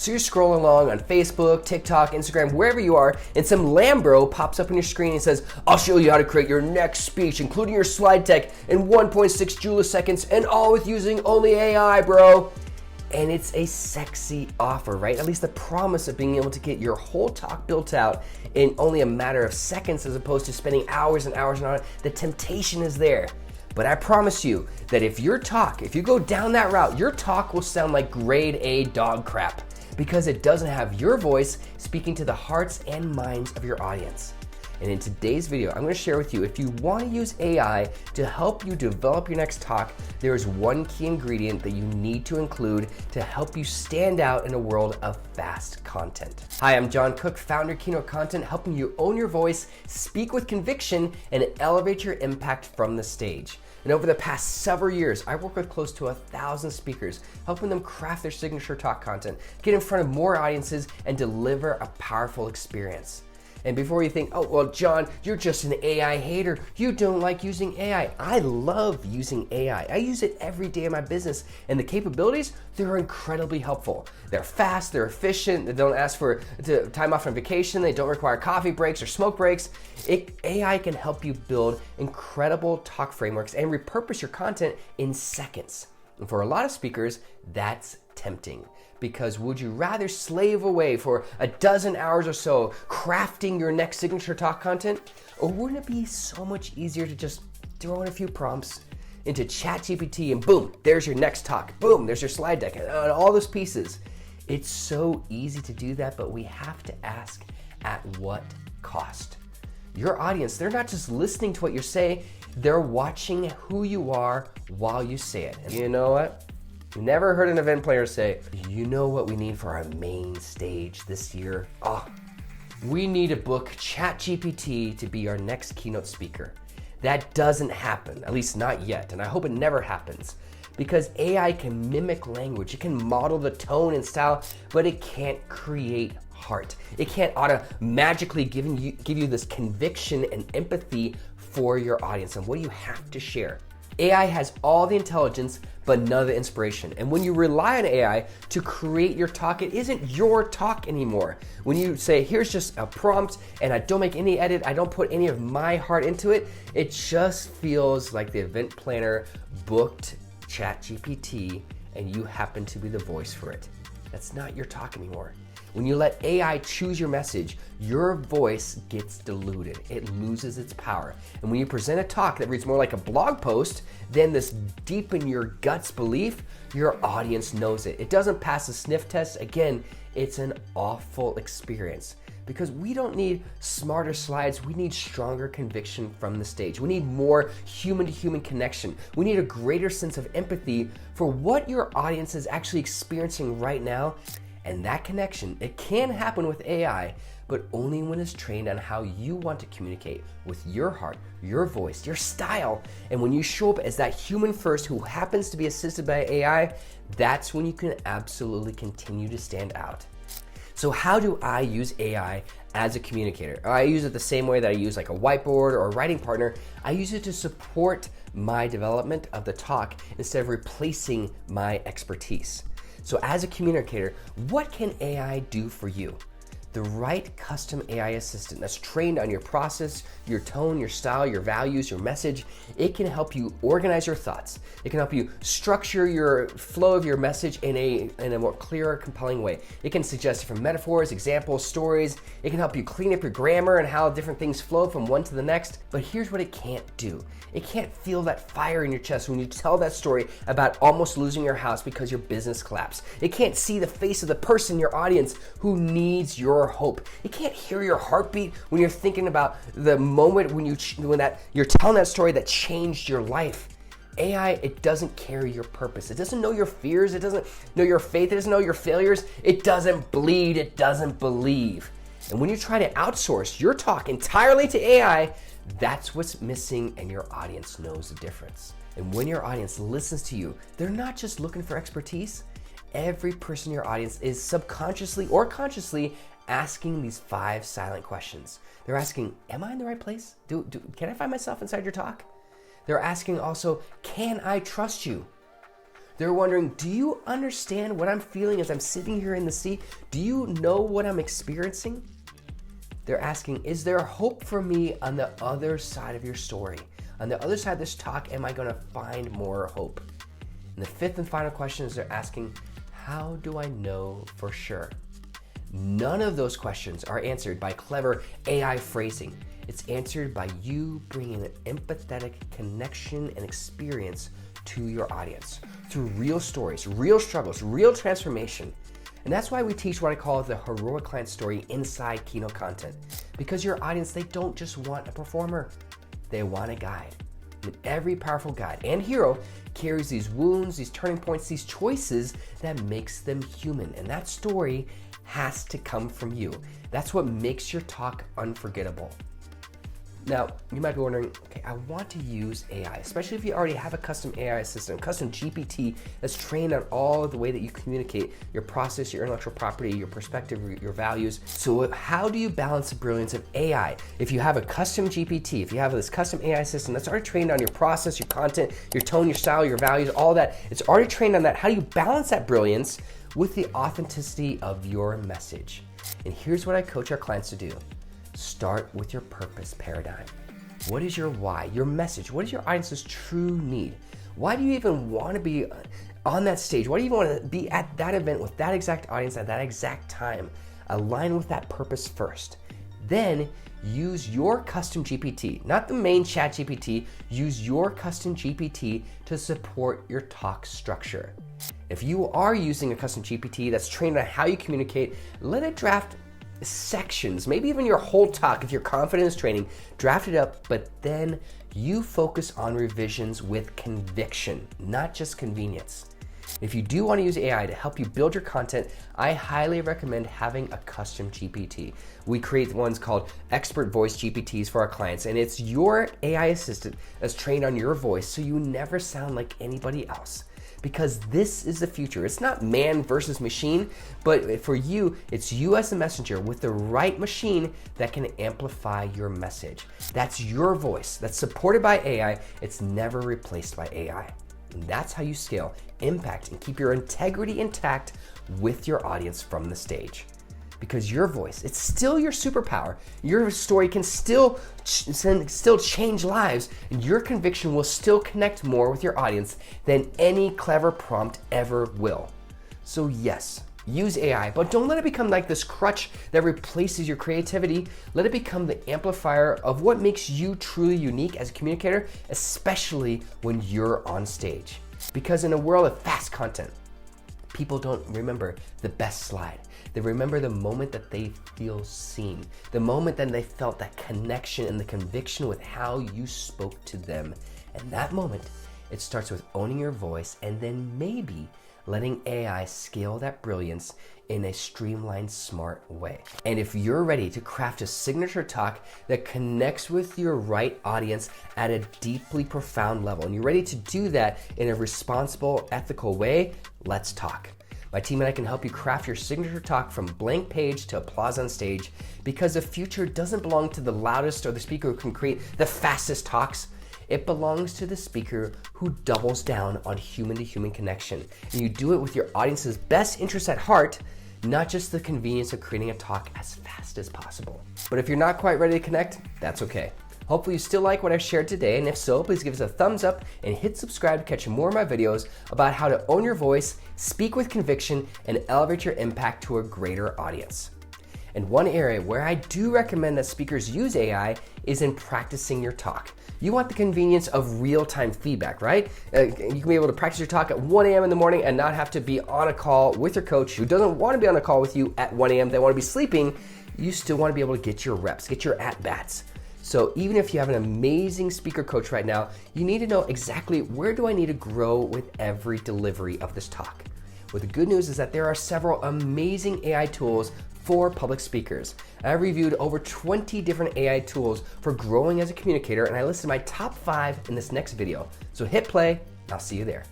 So you're scrolling along on Facebook, TikTok, Instagram, wherever you are, and some Lambro pops up on your screen and says, I'll show you how to create your next speech, including your slide deck in 1.6 juliseconds, and all with using only AI, bro. And it's a sexy offer, right? At least the promise of being able to get your whole talk built out in only a matter of seconds as opposed to spending hours and hours on it. The temptation is there. But I promise you that if you go down that route, your talk will sound like grade A dog crap because it doesn't have your voice speaking to the hearts and minds of your audience. And in today's video, I'm going to share with you, if you want to use AI to help you develop your next talk, there is one key ingredient that you need to include to help you stand out in a world of fast content. Hi, I'm Jon Cook, founder of Keynote Content, helping you own your voice, speak with conviction, and elevate your impact from the stage. And over the past several years, I work with close to 1,000 speakers, helping them craft their signature talk content, get in front of more audiences, and deliver a powerful experience. And before you think, oh, well, Jon, you're just an AI hater. You don't like using AI. I love using AI. I use it every day in my business. And the capabilities, they're incredibly helpful. They're fast, they're efficient, they don't ask for time off on vacation, they don't require coffee breaks or smoke breaks. AI can help you build incredible talk frameworks and repurpose your content in seconds. And for a lot of speakers, that's tempting. Because would you rather slave away for a dozen hours or so crafting your next signature talk content? Or wouldn't it be so much easier to just throw in a few prompts into ChatGPT and boom, there's your next talk. Boom, there's your slide deck and all those pieces. It's so easy to do that, but we have to ask, at what cost? Your audience, they're not just listening to what you say, they're watching who you are while you say it. And you know what? Never heard an event planner say, you know what we need for our main stage this year? Oh, we need to book ChatGPT to be our next keynote speaker. That doesn't happen, at least not yet, and I hope it never happens. Because AI can mimic language, it can model the tone and style, but it can't create heart. It can't magically give you this conviction and empathy for your audience and what you have to share. AI has all the intelligence, but none of the inspiration. And when you rely on AI to create your talk, it isn't your talk anymore. When you say, here's just a prompt, and I don't make any edit, I don't put any of my heart into it, it just feels like the event planner booked ChatGPT and you happen to be the voice for it. That's not your talk anymore. When you let AI choose your message, your voice gets diluted. It loses its power. And when you present a talk that reads more like a blog post than this deep in your guts belief, your audience knows it. It doesn't pass the sniff test. Again, it's an awful experience because we don't need smarter slides. We need stronger conviction from the stage. We need more human-to-human connection. We need a greater sense of empathy for what your audience is actually experiencing right now. And that connection, it can happen with AI, but only when it's trained on how you want to communicate with your heart, your voice, your style. And when you show up as that human first who happens to be assisted by AI, that's when you can absolutely continue to stand out. So how do I use AI as a communicator? I use it the same way that I use like a whiteboard or a writing partner. I use it to support my development of the talk instead of replacing my expertise. So as a communicator, what can AI do for you? The right custom AI assistant that's trained on your process, your tone, your style, your values, your message, it can help you organize your thoughts. It can help you structure your flow of your message in a more clearer, compelling way. It can suggest different metaphors, examples, stories. It can help you clean up your grammar and how different things flow from one to the next. But here's what it can't do. It can't feel that fire in your chest when you tell that story about almost losing your house because your business collapsed. It can't see the face of the person in your audience who needs your hope. It can't hear your heartbeat when you're thinking about the moment when you're telling that story that changed your life. AI, it doesn't carry your purpose. It doesn't know your fears. It doesn't know your faith. It doesn't know your failures. It doesn't bleed. It doesn't believe. And when you try to outsource your talk entirely to AI, that's what's missing, and your audience knows the difference. And when your audience listens to you, they're not just looking for expertise. Every person in your audience is subconsciously or consciously asking these 5 silent questions. They're asking, am I in the right place? Can I find myself inside your talk? They're asking also, can I trust you? They're wondering, do you understand what I'm feeling as I'm sitting here in the seat? Do you know what I'm experiencing? They're asking, is there hope for me on the other side of your story? On the other side of this talk, am I going to find more hope? And the fifth and final question is they're asking, how do I know for sure? None of those questions are answered by clever AI phrasing. It's answered by you bringing an empathetic connection and experience to your audience through real stories, real struggles, real transformation. And that's why we teach what I call the heroic client story inside Keynote Content. Because your audience, they don't just want a performer, they want a guide. And every powerful guide and hero carries these wounds, these turning points, these choices that makes them human. And that story has to come from you. That's what makes your talk unforgettable. Now, you might be wondering, okay, I want to use AI, especially if you already have a custom AI assistant, custom GPT that's trained on all of the way that you communicate your process, your intellectual property, your perspective, your values. So how do you balance the brilliance of AI? If you have a custom GPT, if you have this custom AI system that's already trained on your process, your content, your tone, your style, your values, all that, it's already trained on that. How do you balance that brilliance with the authenticity of your message? And here's what I coach our clients to do. Start with your purpose paradigm. What is your why, your message? What is your audience's true need? Why do you even want to be on that stage? Why do you even want to be at that event with that exact audience at that exact time? Align with that purpose first. Then use your custom GPT, not the main ChatGPT, use your custom GPT to support your talk structure. If you are using a custom GPT that's trained on how you communicate, let it draft sections, maybe even your whole talk. If you're confidence training, draft it up, but then you focus on revisions with conviction, not just convenience. If you do want to use AI to help you build your content, I highly recommend having a custom GPT. We create ones called Expert Voice GPTs for our clients, and it's your AI assistant that's trained on your voice so you never sound like anybody else. Because this is the future. It's not man versus machine, but for you, it's you as a messenger with the right machine that can amplify your message. That's your voice. That's supported by AI. It's never replaced by AI. And that's how you scale, impact, and keep your integrity intact with your audience from the stage. Because your voice, it's still your superpower. Your story can still change lives, and your conviction will still connect more with your audience than any clever prompt ever will. So yes, use AI, but don't let it become like this crutch that replaces your creativity. Let it become the amplifier of what makes you truly unique as a communicator, especially when you're on stage. Because in a world of fast content, people don't remember the best slide. They remember the moment that they feel seen, the moment that they felt that connection and the conviction with how you spoke to them. And that moment, it starts with owning your voice and then maybe letting AI scale that brilliance in a streamlined, smart way. And if you're ready to craft a signature talk that connects with your right audience at a deeply profound level, and you're ready to do that in a responsible, ethical way, let's talk. My team and I can help you craft your signature talk from blank page to applause on stage, because the future doesn't belong to the loudest or the speaker who can create the fastest talks. It belongs to the speaker who doubles down on human-to-human connection. And you do it with your audience's best interests at heart, not just the convenience of creating a talk as fast as possible. But if you're not quite ready to connect, that's okay. Hopefully you still like what I've shared today, and if so, please give us a thumbs up and hit subscribe to catch more of my videos about how to own your voice, speak with conviction, and elevate your impact to a greater audience. And one area where I do recommend that speakers use AI is in practicing your talk. You want the convenience of real-time feedback, right? You can be able to practice your talk at 1 a.m. in the morning and not have to be on a call with your coach who doesn't want to be on a call with you at 1 a.m. They want to be sleeping. You still want to be able to get your reps, get your at-bats. So even if you have an amazing speaker coach right now, you need to know exactly where do I need to grow with every delivery of this talk. Well, the good news is that there are several amazing AI tools for public speakers. I've reviewed over 20 different AI tools for growing as a communicator, and I listed my top 5 in this next video. So hit play, I'll see you there.